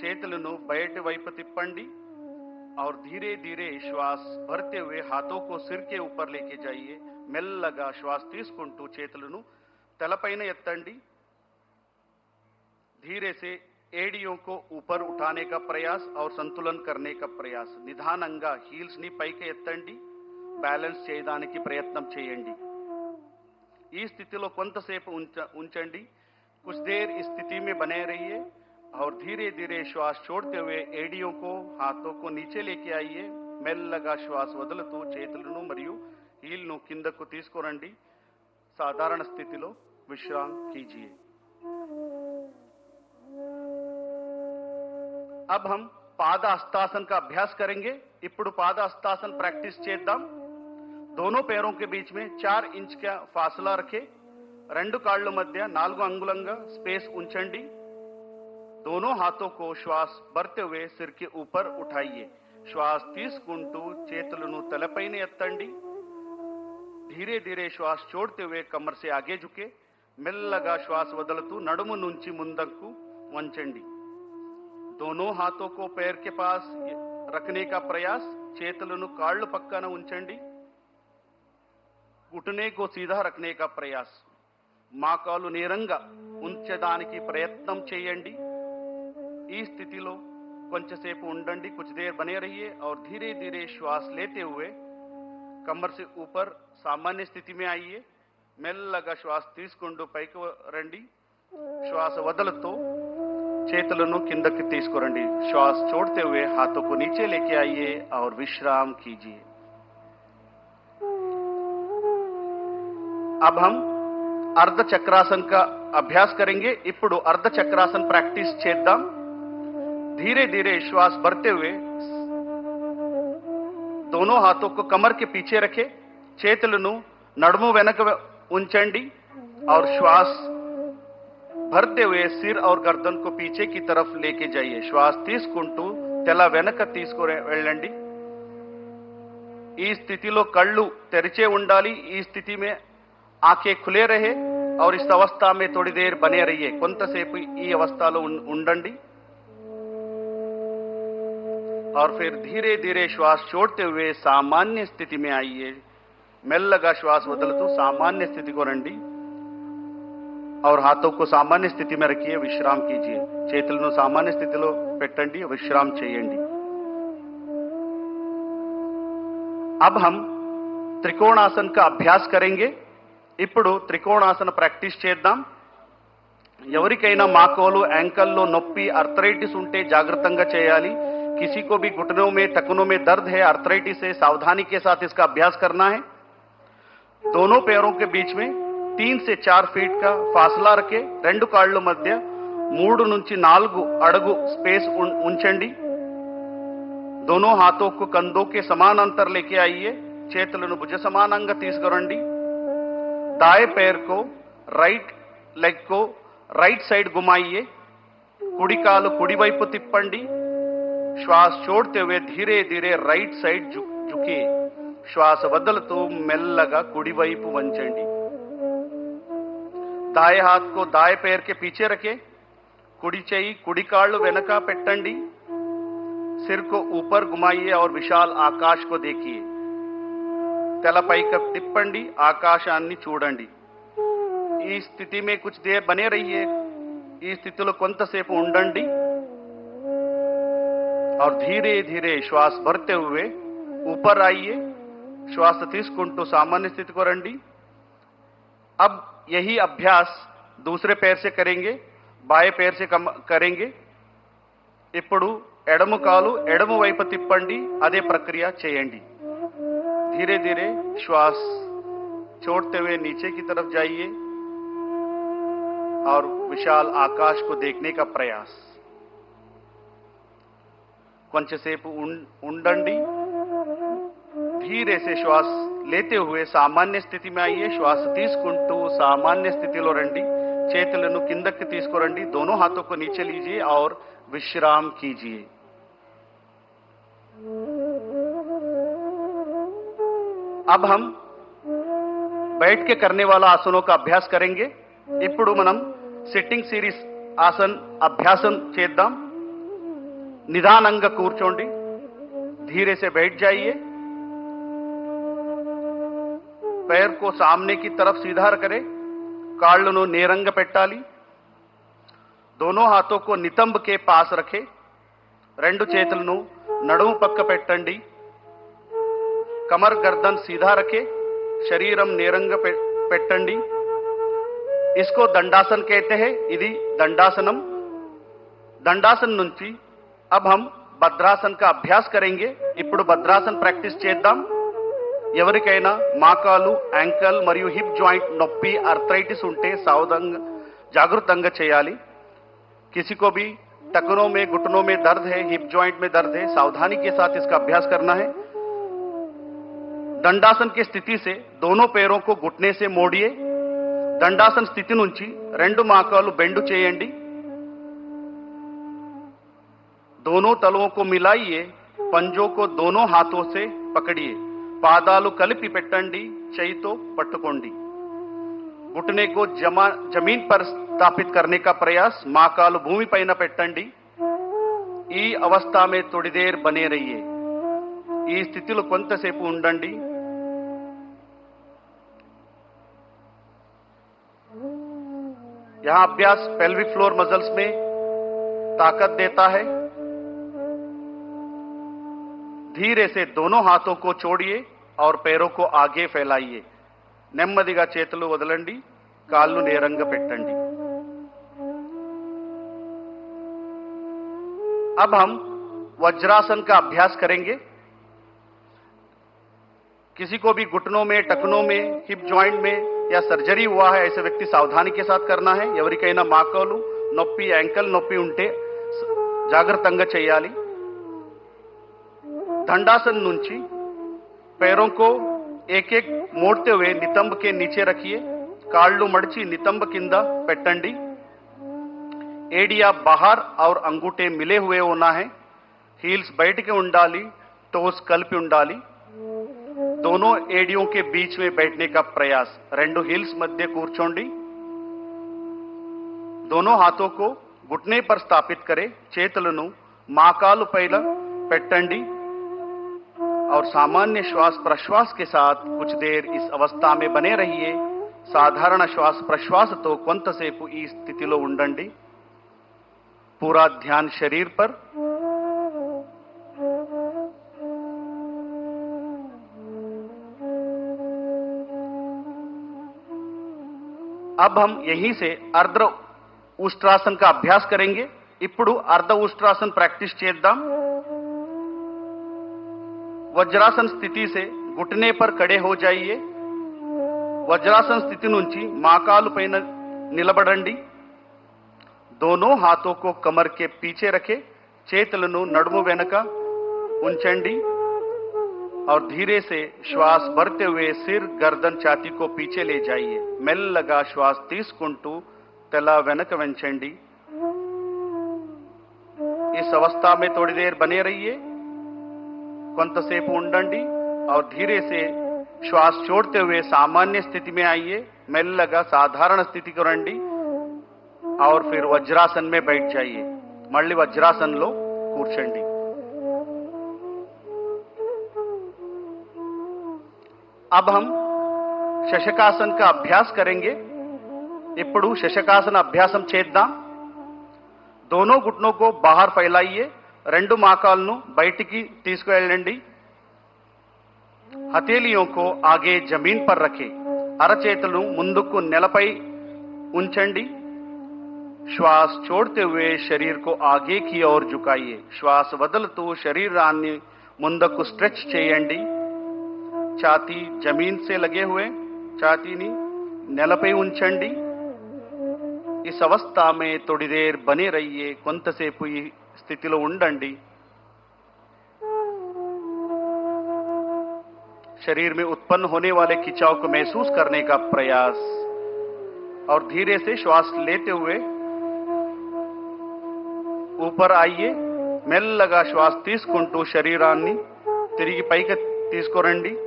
చేతులను బయటి వైపు తిప్పండి और धीरे धीरे श्वास भरते हुए हाथों को सिर के ऊपर लेके जाइए। మెల్లగా శ్వాస తీసుకుంటూ చేతులను తలపైన ఎత్తండి। धीरे से एड़ियों को ऊपर उठाने का प्रयास और संतुलन करने का प्रयास। నిదానంగా హీల్స్ ని పైకి ఎత్తండి, బ్యాలెన్స్ చేయడానికి ప్రయత్నం చేయండి। ఈ స్థితిలో కొంతసేపు ఉంచండి। कुछ देर इस स्थिति में बने रहिए और धीरे धीरे श्वास छोड़ते हुए एड़ियों को हाथों को नीचे लेके आइए। మెల్లగా శ్వాస వదులుతూ చేతులను మరియు హీల్ను కిందకు తీసుకురండి। సాధారణ స్థితిలో విశ్రాంతి कीजिए। अब हम पाद हस्तासन का अभ्यास करेंगे। ఇప్పుడు पाद हस्तासन प्रैक्टिस చేద్దాం। दोनों पैरों के बीच में 4 इंच का फासला रखें। రెండు కాళ్ళ మధ్య 4 అంగుళంగా स्पेस ఉంచండి। दोनों हाथों को श्वास भरते हुए सिर के ऊपर उठाइए। श्वास తీసుకుంటూ చేతులను తలపైన ఎత్తండి। धीरे धीरे श्वास छोड़ते हुए कमर से आगे झुके। మెల్లగా శ్వాస వదులుతూ నడుము నుంచి ముందుకు వంచండి। दोनों हाथों को पैर के पास रखने का प्रयास। చేతులను కాళ్ళు పక్కన ఉంచండి। घुटने को सीधा रखने का प्रयास। మోకాలు నేరంగా ఉంచడానికి ప్రయత్నం చేయండి। ఈ స్థితిలో కొంచెంసేపు ఉండండి। कुछ देर बने रहिए और धीरे धीरे श्वास लेते हुए कमर से ऊपर सामान्य स्थिति में आइए। మెల్లగా శ్వాస తీసుకుంటూ పైకి రండి। శ్వాస వదులుతూ చేతులను కిందకి తీసుకురండి। श्वास छोड़ते हुए हाथों को नीचे लेके आइए और विश्राम कीजिए। अब हम अर्ध चक्रासन का अभ्यास करेंगे। ఇప్పుడు अर्ध चक्रासन प्रैक्टिस చేద్దాం। धीरे धीरे श्वास भरते हुए दोनों हाथों को कमर के पीछे रखें। చేతులను నడుము వెనక ఉంచండి और श्वास भरते हुए सिर और गर्दन को पीछे की तरफ लेके जाइए। श्वास తీసుకుంటూ తల వెనక తీసుకొని వెళ్ళండి। ఈ స్థితిలో కళ్ళు తెరిచే ఉండాలి। ఈ స్థితి में आंखें खुले रहे और इस अवस्था में थोड़ी देर बने रहिए। కొంతసేపు ఈ అవస్థలో ఉండండి और फिर धीरे धीरे श्वास छोड़ते हुए सामान्य स्थिति में आइए। మెల్లగా శ్వాస వదులుతూ सामान्य स्थिति को రండి और हाथों को सामान्य स्थिति में रखिए। विश्राम कीजिए। చేతులను सामान्य స్థితిలో పెట్టండి, విశ్రామ చేయండి। अब हम त्रिकोणासन का अभ्यास करेंगे। ఇప్పుడు త్రికోణాసన ప్రాక్టీస్ చేద్దాం। ఎవరికైనా మోకాలు యాంకల్లో నొప్పి ఆర్థరైటిస్ ఉంటే జాగ్రత్తగా చేయాలి। किसी को भी घुटनों में टखनों में दर्द है, आर्थराइटिस है, सावधानी के साथ इसका अभ्यास करना है। दोनों पैरों के बीच में 3 से 4 फीट का फासला रखे। రెండు కాళ్ళ మధ్య 3 నుంచి 4 అడుగు स्पेस ఉంచండి। दोनों हाथों को कंधों के समान अंतर लेके आइए। చేతులను భుజ సమానంగా తీసుకురండి। दाएं पैर को राइट लेग को राइट साइड घुमाइए। कुड़ी कालु कुड़ी వైపు తిప్పండి। श्वास छोड़ते हुए धीरे धीरे राइट साइड झुकिए। श्वास వదులుతూ మెల్లగా కుడి వైపు వంచండి। दाएं हाथ को दाएं पैर के पीछे रखें। कुड़ी చెయ్యి కుడి కాళ్ళు వెనక పెట్టండి। सिर को ऊपर घुमाइए और विशाल आकाश को देखिए। తల పైకి తిప్పండి, ఆకాశాన్ని చూడండి। ఈ స్థితి में कुछ देर बने रहिए। ఈ స్థితిలో కొంతసేపు ఉండండి और धीरे धीरे श्वास भरते हुए ऊपर आइए। श्वास తీసుకుంటూ सामान्य स्थिति को రండి। अब यही अभ्यास दूसरे पैर से करेंगे, बाएं पैर से करेंगे। ఇప్పుడు ఎడమ కాలు ఎడమ వైపు తిప్పండి, అదే ప్రక్రియ చేయండి। धीरे धीरे श्वास छोड़ते हुए नीचे की तरफ जाइए और विशाल आकाश को देखने का प्रयास। కొంచెంసేపు ఉండండి। धीरे से श्वास लेते हुए सामान्य स्थिति में आइए। श्वास తీసుకుంటూ सामान्य स्थितिలో రండి। చేతులను కిందకి తీసుకురండి। दोनों हाथों को नीचे लीजिए और विश्राम कीजिए। अब हम बैठ के करने वाला आसनों का अभ्यास करेंगे। ఇప్పుడు మనం సిట్టింగ్ సిరీస్ ఆసన్ అభ్యాసం చేద్దాం। నిదానంగా కూర్చోండి. धीरे से बैठ जाइए. पैर को सामने की तरफ सीधा करें. కాళ్ళను నేరంగా పెట్టాలి. दोनों हाथों को नितंब के पास रखें. రెండు చేతులను నడుము పక్క పెట్టండి. कमर गर्दन सीधा रखें. శరీరం నేరంగా పెట్టండి. इसको दंडासन कहते हैं. ఇది దండాసనం. దండాसन నుంచి अब हम భద్రాసన్ का अभ्यास करेंगे. ఇప్పుడు భద్రాసన్ ప్రాక్టీస్ చేద్దాం. ఎవరికైనా మోకాలు, యాంకల్ మరియు హిప్ జాయింట్ నొప్పి, ఆర్థరైటిస్ ఉంటే సావధానంగా జాగృతంగా చేయాలి. किसी को भी टखनों में, घुटनों में दर्द है, हिप जॉइंट में दर्द है, सावधानी के साथ इसका अभ्यास करना है. దండాసన్ की स्थिति से दोनों पैरों को घुटने से मोड़िए. దండాసన్ స్థితి నుంచి రెండు మోకాలు బెండు చేయండి. दोनों तलवों को मिलाइए. पंजों को दोनों हाथों से पकड़िए. పాదాలు కలిపి పెట్టండి. చేయితో పట్టుకోండి. घुटने को जमीन पर स्थापित करने का प्रयास. మోకాలు భూమిపైన పెట్టండి. ఈ అవస్థ में थोड़ी देर बने रहिए. ఈ స్థితిలో కొంతసేపు ఉండండి. यहां अभ्यास पेल्विक फ्लोर मसल्स में ताकत देता है. धीरे से दोनों हाथों को छोड़िए और पैरों को आगे फैलाइए. నెమ్మదిగా చేతులు వదలండి. కాళ్ళు నేరంగా పెట్టండి. अब हम वज्रासन का अभ्यास करेंगे. किसी को भी घुटनों में, टखनों में, हिप जॉइंट में या सर्जरी हुआ है, ऐसे व्यक्ति सावधानी के साथ करना है. ఎవరికైనా మోకాలు నొప్పి, యాంకల్ నొప్పి ఉంటే జాగ్రత్తగా చేయాలి. దండాसन నుంచి पैरों को एक एक मोड़ते हुए नितंब के नीचे रखिए. కాళ్ళు మడిచి నితంబ కింద పెట్టండి. एडिया बाहर और अंगूठे मिले हुए होना है. हील्स बैठ के ఉండాలి. टोस కలిపి ఉండాలి. दोनों एडियों के बीच में बैठने का प्रयास. రెండు हील्स मध्य కూర్చోండి. दोनों हाथों को घुटने पर स्थापित करें. చేతులను మోకాలు పైన పెట్టండి और सामान्य श्वास प्रश्वास के साथ कुछ देर इस अवस्था में बने रहिए. సాధారణ శ్వాస ప్రశ్వాసతో కొంతసేపు ఈ స్థితిలో ఉండండి. पूरा ध्यान शरीर पर. अब हम यहीं से अर्ध उष्ट्रासन का अभ्यास करेंगे. ఇప్పుడు अर्ध उष्ट्रासन प्रैक्टिस చేద్దాం. वज्रासन स्थिति से घुटने पर खड़े हो जाइए. वज्रासन स्थिति నుంచి మోకాలు పైన నిలబడండి. दोनों हाथों को कमर के पीछे रखें. చేతులను నడుము వెనుక ఉంచండి और धीरे से श्वास भरते हुए सिर, गर्दन, छाती को पीछे ले जाइए. మెల్లగా శ్వాస తీసుకుంటూ తల వెనుక వంచండి. इस अवस्था में थोड़ी देर बने रहिए. కొంతసేపు ఉండండి और धीरे से श्वास छोड़ते हुए सामान्य स्थिति में आइए. మెల్లగా సాధారణ స్థితికి రండి और फिर वज्रासन में बैठ जाइए. మళ్ళీ వజ్రాసనంలో కూర్చోండి. अब हम శశకాసన్ का अभ्यास करेंगे. ఇప్పుడు శశకాసన అభ్యాసం చేద్దాం. दोनों घुटनों को बाहर फैलाइए. రెండు మోకాళ్ళను బయటికి తీసుకువెళ్ళండి. हथेलियों को आगे जमीन पर रखें. అరచేతులను ముందుకు నేలపై ఉంచండి. श्वास छोड़ते हुए शरीर को आगे की ओर झुकाइए. श्वास వదులుతూ శరీరాన్ని ముందుకు స్ట్రెచ్ చేయండి. छाती जमीन से लगे हुए. छातीని నేలపై ఉంచండి. इस अवस्था में थोड़ी देर बने रहिए. కొంతసేపు ఈ స్థితిలో ఉండండి. शरीर में उत्पन्न होने वाले खिंचाव को महसूस करने का प्रयास और धीरे से श्वास लेते हुए ऊपर आइए. మెల్లగా శ్వాస తీసుకుంటూ శరీరాన్ని తిరిగి పైకి తీసుకురండి.